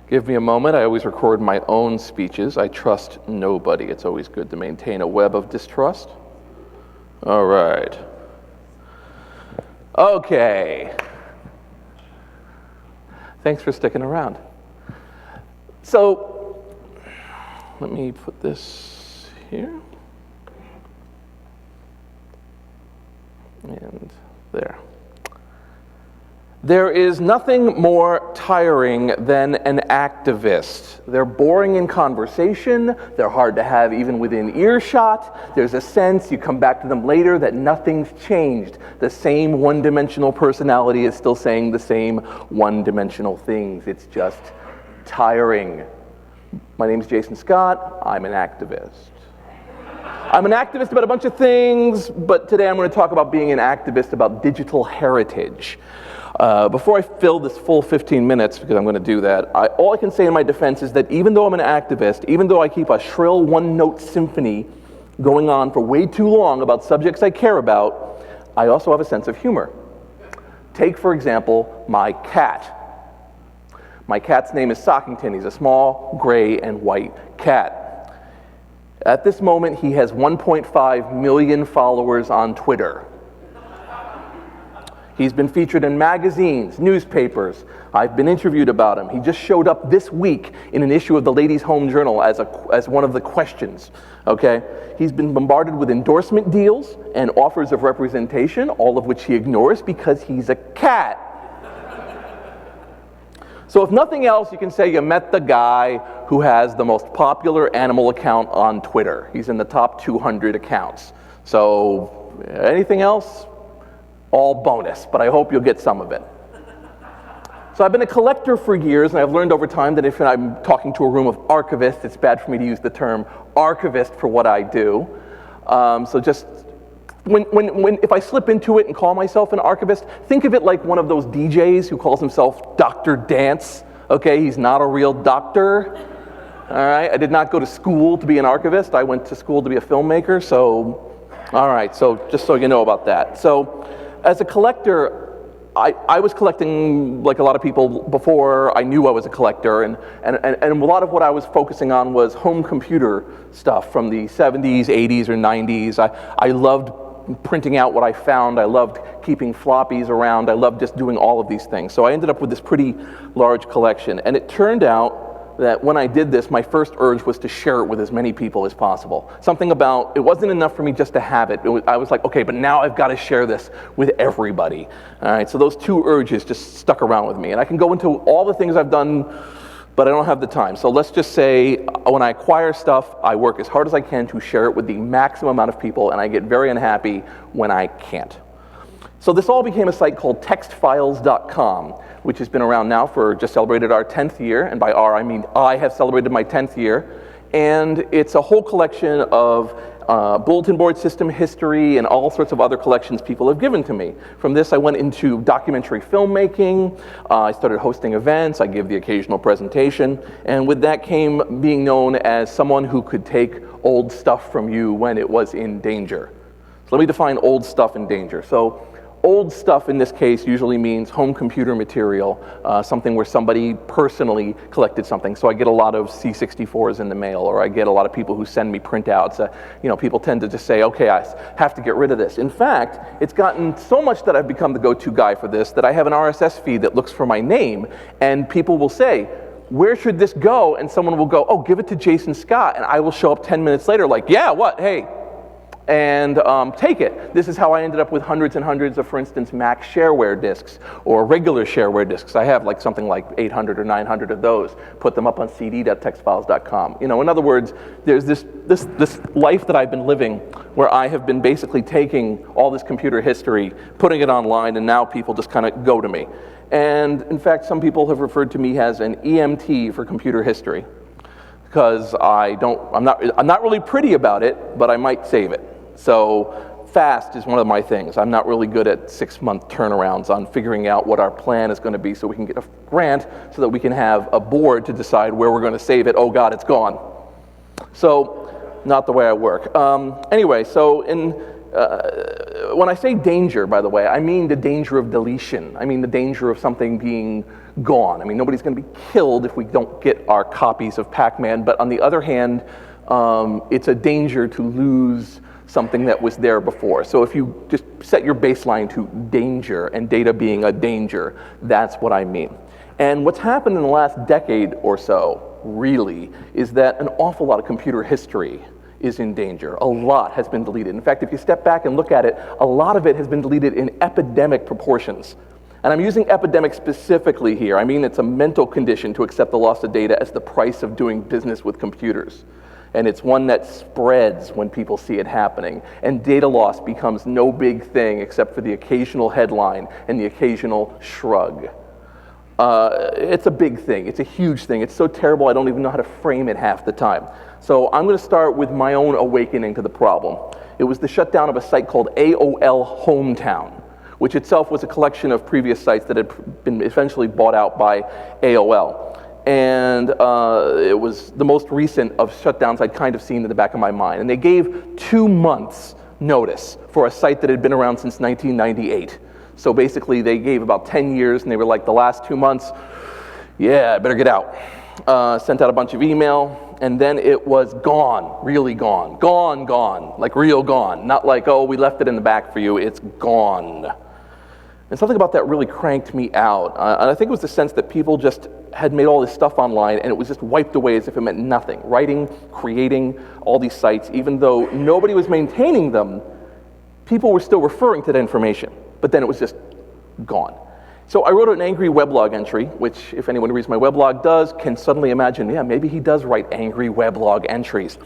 Give me a moment. I always record my own speeches. I trust nobody. It's always good to maintain a web of distrust. All right. Okay. Thanks for sticking around. So, let me put this here. And there. There is nothing more tiring than an activist. They're boring in conversation. They're hard to have even within earshot. There's a sense, you come back to them later, that nothing's changed. The same one-dimensional personality is still saying the same one-dimensional things. It's just tiring. My name's Jason Scott. I'm an activist. I'm an activist about a bunch of things, but today I'm going to talk about being an activist about digital heritage. Before I fill this full 15 minutes, because I'm going to do that, all I can say in my defense is that even though I'm an activist, even though I keep a shrill one-note symphony going on for way too long about subjects I care about, I also have a sense of humor. Take, for example, my cat. My cat's name is Sockington. He's a small, gray, and white cat. At this moment, he has 1.5 million followers on Twitter. He's been featured in magazines, newspapers. I've been interviewed about him. He just showed up this week in an issue of the Ladies' Home Journal as one of the questions, okay? He's been bombarded with endorsement deals and offers of representation, all of which he ignores because he's a cat. So if nothing else, you can say you met the guy who has the most popular animal account on Twitter. He's in the top 200 accounts. So anything else? All bonus, but I hope you'll get some of it. So I've been a collector for years, and I've learned over time that if I'm talking to a room of archivists, it's bad for me to use the term archivist for what I do. So just if I slip into it and call myself an archivist, think of it like one of those DJs who calls himself Dr. Dance. Okay, he's not a real doctor. All right, I did not go to school to be an archivist. I went to school to be a filmmaker. So, all right. So just so you know about that. So, as a collector, I was collecting like a lot of people before I knew I was a collector, and a lot of what I was focusing on was home computer stuff from the 70s, 80s, or 90s. I loved printing out what I found. I loved keeping floppies around. I loved just doing all of these things. So I ended up with this pretty large collection, and it turned out that when I did this, my first urge was to share it with as many people as possible. Something about, it wasn't enough for me just to have it. I was like, okay, but now I've got to share this with everybody. All right, so those two urges just stuck around with me. And I can go into all the things I've done, but I don't have the time. So let's just say when I acquire stuff, I work as hard as I can to share it with the maximum amount of people, and I get very unhappy when I can't. So this all became a site called textfiles.com, which has been around now for, just celebrated our 10th year, and by our I mean I have celebrated my 10th year, and it's a whole collection of bulletin board system history and all sorts of other collections people have given to me. From this I went into documentary filmmaking, I started hosting events, I give the occasional presentation, and with that came being known as someone who could take old stuff from you when it was in danger. So let me define old stuff in danger. So old stuff in this case usually means home computer material, something where somebody personally collected something. So I get a lot of C64s in the mail, or I get a lot of people who send me printouts. People tend to just say, okay, I have to get rid of this. In fact, it's gotten so much that I've become the go-to guy for this that I have an RSS feed that looks for my name, and people will say, where should this go? And someone will go, oh, give it to Jason Scott, and I will show up 10 minutes later like, yeah, what, hey, and take it. This is how I ended up with hundreds and hundreds of, for instance, Mac shareware disks or regular shareware disks. I have like something like 800 or 900 of those. Put them up on cd.textfiles.com. In other words, there's this life that I've been living where I have been basically taking all this computer history, putting it online, and now people just kind of go to me. And in fact, some people have referred to me as an EMT for computer history, because I'm not really pretty about it, but I might save it. So fast is one of my things. I'm not really good at 6-month turnarounds on figuring out what our plan is going to be so we can get a grant so that we can have a board to decide where we're going to save it. Oh God, it's gone. So not the way I work. Anyway, so when I say danger, by the way, I mean the danger of deletion. I mean the danger of something being gone. I mean, nobody's going to be killed if we don't get our copies of Pac-Man, but on the other hand, it's a danger to lose something that was there before. So if you just set your baseline to danger and data being a danger, that's what I mean. And what's happened in the last decade or so, really, is that an awful lot of computer history is in danger. A lot has been deleted. In fact, if you step back and look at it, a lot of it has been deleted in epidemic proportions. And I'm using epidemic specifically here. I mean, it's a mental condition to accept the loss of data as the price of doing business with computers. And it's one that spreads when people see it happening. And data loss becomes no big thing except for the occasional headline and the occasional shrug. It's a big thing. It's a huge thing. It's so terrible I don't even know how to frame it half the time. So I'm going to start with my own awakening to the problem. It was the shutdown of a site called AOL Hometown, which itself was a collection of previous sites that had been eventually bought out by AOL. And it was the most recent of shutdowns I'd kind of seen in the back of my mind. And they gave 2 months notice for a site that had been around since 1998. So basically they gave about 10 years, and they were like, the last 2 months, yeah, I better get out. Sent out a bunch of email, and then it was gone, really gone. Gone, like real gone. Not like, oh, we left it in the back for you, it's gone. And something about that really cranked me out. And I think it was the sense that people just had made all this stuff online, and it was just wiped away as if it meant nothing. Writing, creating all these sites, even though nobody was maintaining them, people were still referring to that information. But then it was just gone. So I wrote an angry weblog entry, which, if anyone who reads my weblog does, can suddenly imagine, yeah, maybe he does write angry weblog entries.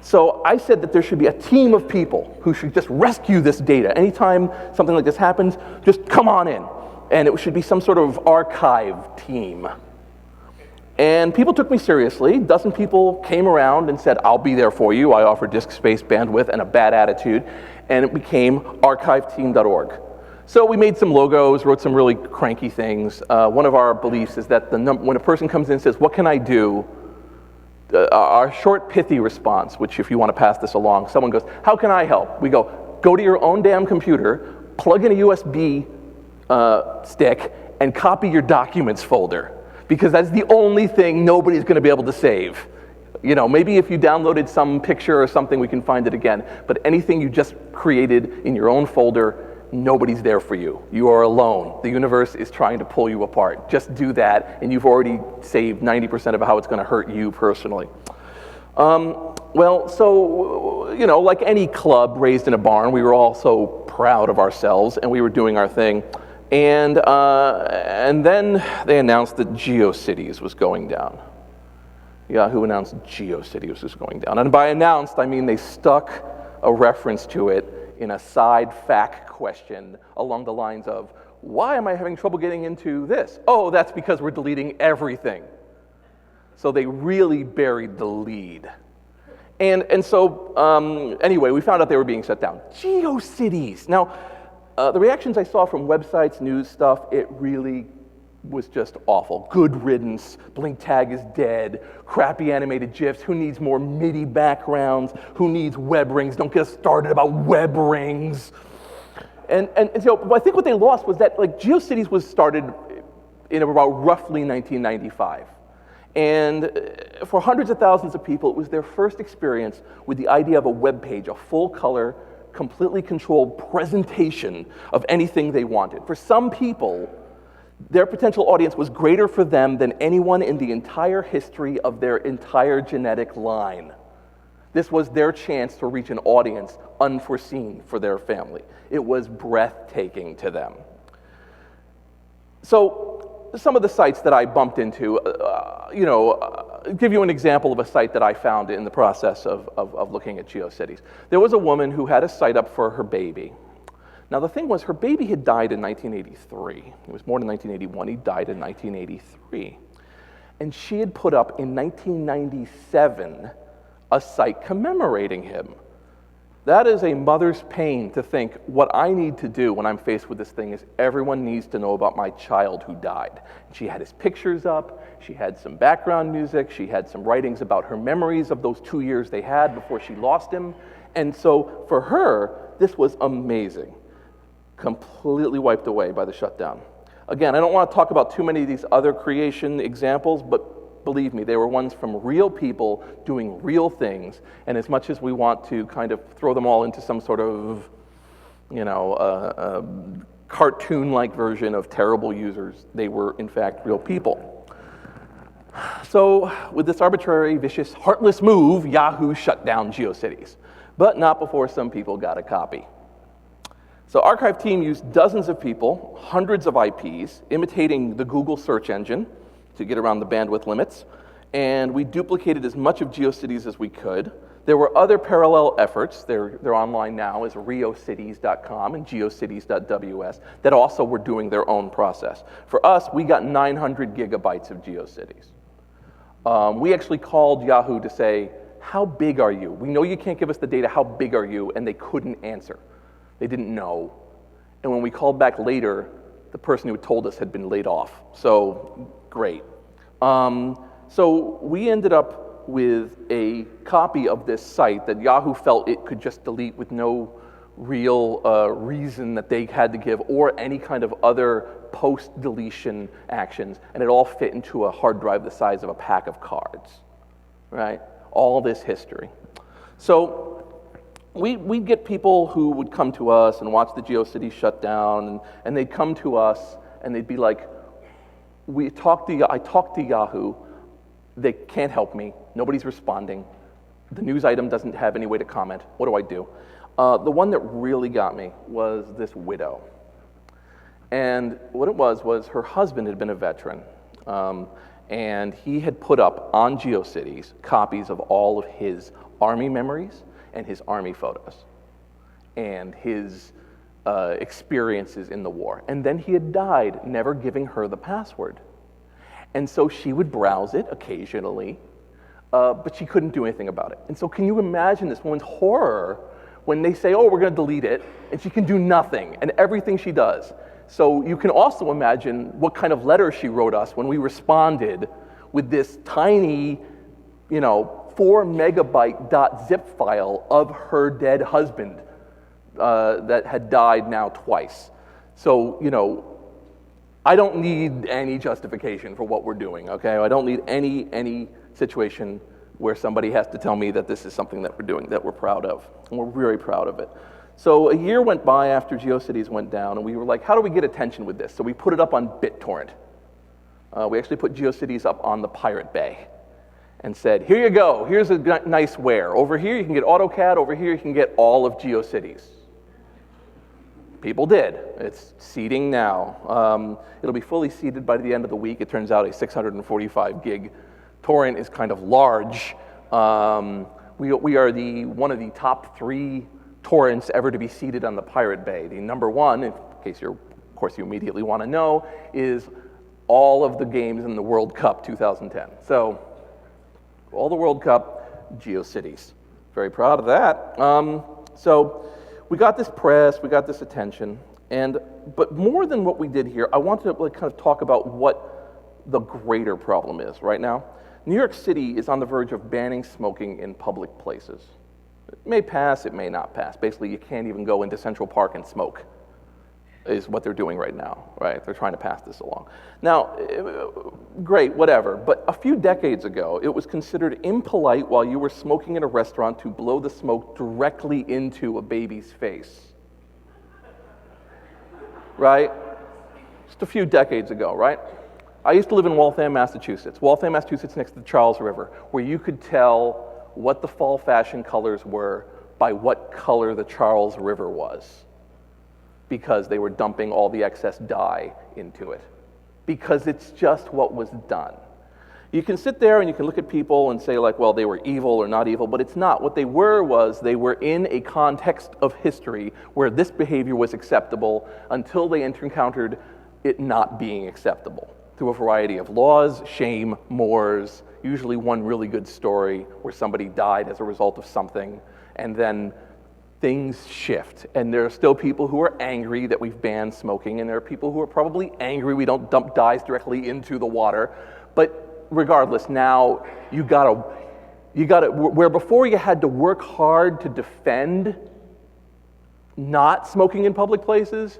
So I said that there should be a team of people who should just rescue this data. Anytime something like this happens, just come on in. And it should be some sort of archive team. And people took me seriously. A dozen people came around and said, I'll be there for you. I offer disk space, bandwidth, and a bad attitude. And it became archiveteam.org. So we made some logos, wrote some really cranky things. One of our beliefs is that when a person comes in and says, what can I do? Our short, pithy response, which if you want to pass this along, someone goes, how can I help? We go to your own damn computer, plug in a USB stick, and copy your documents folder. Because that's the only thing nobody's going to be able to save. You know, maybe if you downloaded some picture or something, we can find it again. But anything you just created in your own folder, nobody's there for you. You are alone. The universe is trying to pull you apart. Just do that, and you've already saved 90% of how it's going to hurt you personally. Well, so, you know, like any club raised in a barn, we were all so proud of ourselves, and we were doing our thing. And then they announced that GeoCities was going down. Yahoo announced GeoCities was going down. And by announced, I mean they stuck a reference to it in a side fact question along the lines of, why am I having trouble getting into this? Oh, that's because we're deleting everything. So they really buried the lead. And so, anyway, we found out they were being shut down. GeoCities. Now, the reactions I saw from websites, news stuff, it really was just awful. Good riddance, blink tag is dead, crappy animated GIFs, who needs more MIDI backgrounds, who needs web rings, don't get us started about web rings. And so I think what they lost was that like GeoCities was started in about roughly 1995. And for hundreds of thousands of people, it was their first experience with the idea of a web page, a full-color, completely controlled presentation of anything they wanted. For some people, their potential audience was greater for them than anyone in the entire history of their entire genetic line. This was their chance to reach an audience unforeseen for their family. It was breathtaking to them. So some of the sites that I bumped into, give you an example of a site that I found in the process of looking at GeoCities. There was a woman who had a site up for her baby. Now, the thing was, her baby had died in 1983. He was born in 1981. He died in 1983. And she had put up in 1997 a site commemorating him. That is a mother's pain to think, what I need to do when I'm faced with this thing is everyone needs to know about my child who died. She had his pictures up, she had some background music, she had some writings about her memories of those 2 years they had before she lost him, And so for her, this was amazing. Completely wiped away by the shutdown. Again, I don't want to talk about too many of these other creation examples, but believe me, they were ones from real people doing real things. And as much as we want to kind of throw them all into some sort of, cartoon-like version of terrible users, they were in fact real people. So with this arbitrary, vicious, heartless move, Yahoo shut down GeoCities, but not before some people got a copy. So Archive team used dozens of people, hundreds of IPs, imitating the Google search engine to get around the bandwidth limits, and we duplicated as much of GeoCities as we could. There were other parallel efforts, they're online now as riocities.com and geocities.ws, that also were doing their own process. For us, we got 900 gigabytes of GeoCities. We actually called Yahoo to say, how big are you? We know you can't give us the data, how big are you? And they couldn't answer. They didn't know. And when we called back later, the person who had told us had been laid off. So, great. So we ended up with a copy of this site that Yahoo felt it could just delete with no real reason that they had to give or any kind of other post-deletion actions, and it all fit into a hard drive the size of a pack of cards, right? All this history. So we'd get people who would come to us and watch the GeoCities shut down, and they'd come to us and they'd be like, I talked to Yahoo, they can't help me, nobody's responding, the news item doesn't have any way to comment, what do I do? The one that really got me was this widow. And what it was her husband had been a veteran, and he had put up on GeoCities copies of all of his Army memories and his Army photos and his experiences in the war. And then he had died, never giving her the password. And so she would browse it occasionally, but she couldn't do anything about it. And so can you imagine this woman's horror when they say, oh, we're going to delete it, and she can do nothing, and everything she does. So you can also imagine what kind of letter she wrote us when we responded with this tiny, 4 megabyte .zip file of her dead husband that had died now twice. So, I don't need any justification for what we're doing, okay? I don't need any situation where somebody has to tell me that this is something that we're doing, that we're proud of, and we're very proud of it. So a year went by after GeoCities went down, and we were like, how do we get attention with this? So we put it up on BitTorrent. We actually put GeoCities up on the Pirate Bay and said, here you go, here's a nice where. Over here you can get AutoCAD, over here you can get all of GeoCities. People did. It's seeding now. It'll be fully seeded by the end of the week. It turns out a 645 gig torrent is kind of large. We are one of the top 3 torrents ever to be seeded on the Pirate Bay. The number 1, in case of course you immediately want to know, is all of the games in the World Cup 2010. So, all the World Cup, GeoCities. Very proud of that. So, we got this press, we got this attention, but more than what we did here, I want to kind of talk about what the greater problem is right now. New York City is on the verge of banning smoking in public places. It may pass, it may not pass. Basically, you can't even go into Central Park and smoke, is what they're doing right now, right? They're trying to pass this along. Now, great, whatever, but a few decades ago, it was considered impolite while you were smoking in a restaurant to blow the smoke directly into a baby's face. Right? Just a few decades ago, right? I used to live in Waltham, Massachusetts. Waltham, Massachusetts, next to the Charles River, where you could tell what the fall fashion colors were by what color the Charles River was, because they were dumping all the excess dye into it, because it's just what was done. You can sit there and you can look at people and say like, well, they were evil or not evil, but it's not. What they were they were in a context of history where this behavior was acceptable until they encountered it not being acceptable through a variety of laws, shame, mores, usually one really good story where somebody died as a result of something, and then things shift. And there are still people who are angry that we've banned smoking, and there are people who are probably angry we don't dump dyes directly into the water. But regardless, now you gotta You got it, where before you had to work hard to defend not smoking in public places,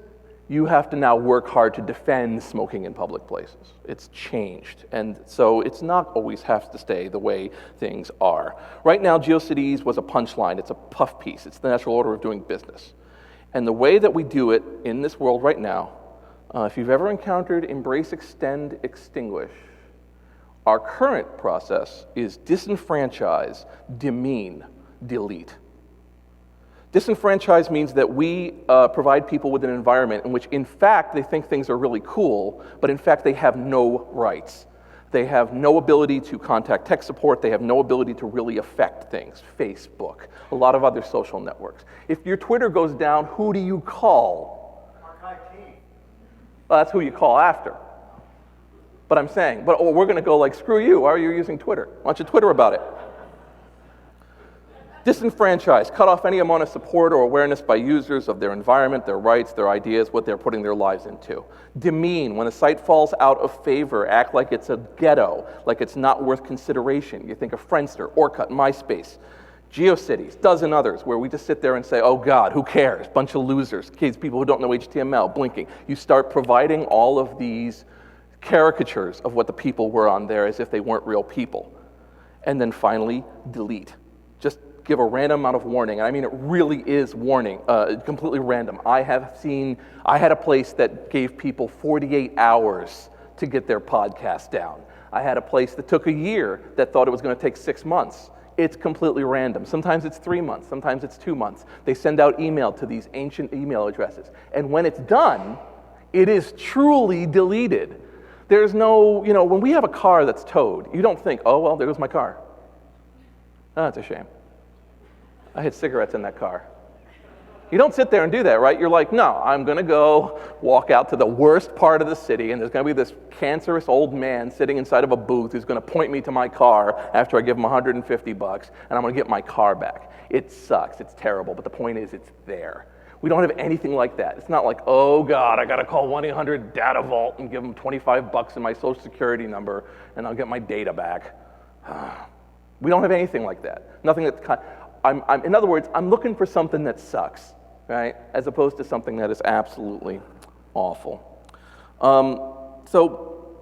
you have to now work hard to defend smoking in public places. It's changed, and so it's not always has to stay the way things are. Right now, GeoCities was a punchline. It's a puff piece. It's the natural order of doing business. And the way that we do it in this world right now, if you've ever encountered embrace, extend, extinguish, our current process is disenfranchise, demean, delete. Disenfranchise means that we provide people with an environment in which, in fact, they think things are really cool, but in fact, they have no rights. They have no ability to contact tech support. They have no ability to really affect things. Facebook, a lot of other social networks. If your Twitter goes down, who do you call? Archive team. Well, that's who you call after. But I'm saying, we're going to go like, screw you. Why are you using Twitter? Why don't you Twitter about it? Disenfranchise, cut off any amount of support or awareness by users of their environment, their rights, their ideas, what they're putting their lives into. Demean, when a site falls out of favor, act like it's a ghetto, like it's not worth consideration. You think of Friendster, Orkut, MySpace, GeoCities, dozen others, where we just sit there and say, oh God, who cares? Bunch of losers, kids, people who don't know HTML, blinking. You start providing all of these caricatures of what the people were on there as if they weren't real people. And then finally, delete. Just give a random amount of warning. And I mean, it really is warning, completely random. I had a place that gave people 48 hours to get their podcast down. I had a place that took a year that thought it was going to take 6 months. It's completely random. Sometimes it's 3 months, sometimes it's 2 months. They send out email to these ancient email addresses. And when it's done, it is truly deleted. There's no, when we have a car that's towed, you don't think, oh, well, there goes my car. Oh, that's a shame. I had cigarettes in that car. You don't sit there and do that, right? You're like, no, I'm going to go walk out to the worst part of the city, and there's going to be this cancerous old man sitting inside of a booth who's going to point me to my car after I give him $150, and I'm going to get my car back. It sucks. It's terrible, but the point is it's there. We don't have anything like that. It's not like, oh, God, I got to call 1-800-DATA-VAULT and give them $25 in my social security number, and I'll get my data back. We don't have anything like that. Nothing that's in other words, I'm looking for something that sucks, right? As opposed to something that is absolutely awful. So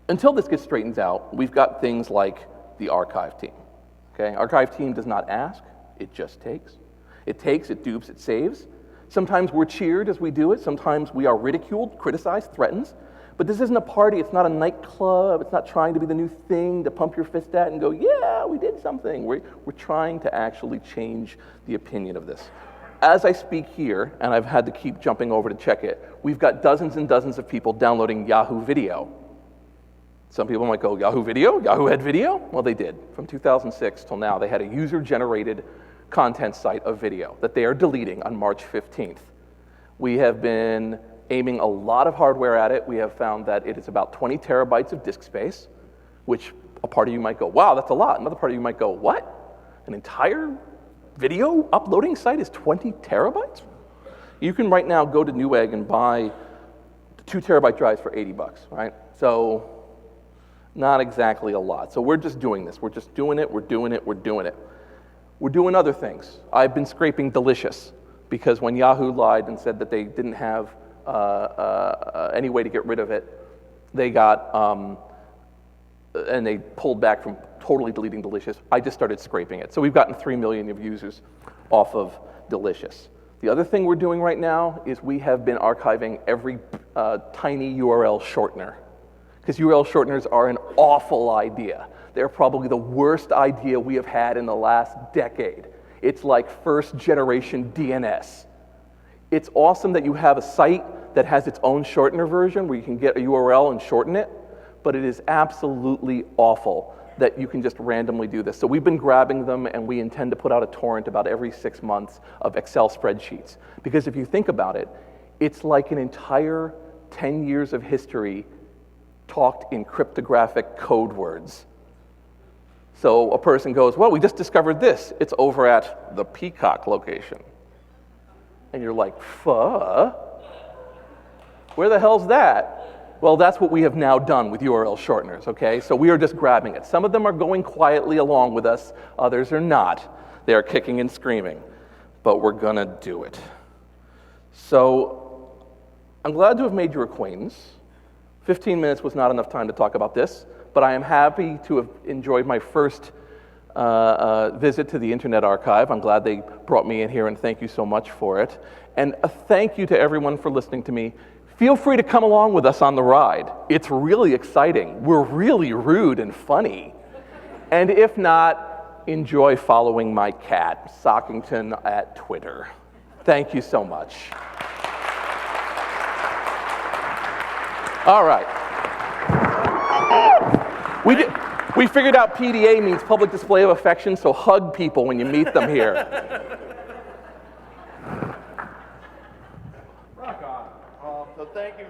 until this gets straightened out, we've got things like the archive team. Okay, archive team does not ask; it just takes. It takes, it dupes, it saves. Sometimes we're cheered as we do it. Sometimes we are ridiculed, criticized, threatened. But this isn't a party. It's not a nightclub. It's not trying to be the new thing to pump your fist at and go, yeah, we did something. We're trying to actually change the opinion of this. As I speak here, and I've had to keep jumping over to check it, we've got dozens and dozens of people downloading Yahoo Video. Some people might go, Yahoo Video? Yahoo had video? Well, they did. From 2006 till now, they had a user-generated content site of video that they are deleting on March 15th. We have been aiming a lot of hardware at it. We have found that it is about 20 terabytes of disk space, which a part of you might go, wow, that's a lot. Another part of you might go, what? An entire video uploading site is 20 terabytes? You can right now go to Newegg and buy 2 terabyte drives for $80, right? So not exactly a lot. So we're just doing this. We're just doing it. We're doing it. We're doing it. We're doing other things. I've been scraping Delicious because when Yahoo lied and said that they didn't have any way to get rid of it, they got, and they pulled back from totally deleting Delicious. I just started scraping it. So we've gotten 3 million of users off of Delicious. The other thing we're doing right now is we have been archiving every tiny URL shortener, because URL shorteners are an awful idea. They're probably the worst idea we have had in the last decade. It's like first generation DNS. It's awesome that you have a site that has its own shortener version where you can get a URL and shorten it, but it is absolutely awful that you can just randomly do this. So we've been grabbing them, and we intend to put out a torrent about every 6 months of Excel spreadsheets. Because if you think about it, it's like an entire 10 years of history talked in cryptographic code words. So a person goes, well, we just discovered this. It's over at the Peacock location. And you're like, where the hell's that? Well, that's what we have now done with URL shorteners, okay? So we are just grabbing it. Some of them are going quietly along with us, others are not. They are kicking and screaming, but we're gonna do it. So I'm glad to have made your acquaintance. 15 minutes was not enough time to talk about this, but I am happy to have enjoyed my first visit to the Internet Archive. I'm glad they brought me in here, and thank you so much for it. And a thank you to everyone for listening to me. Feel free to come along with us on the ride. It's really exciting. We're really rude and funny. And if not, enjoy following my cat, Sockington, at Twitter. Thank you so much. All right. We figured out PDA means public display of affection, so hug people when you meet them here. Rock on. So thank you.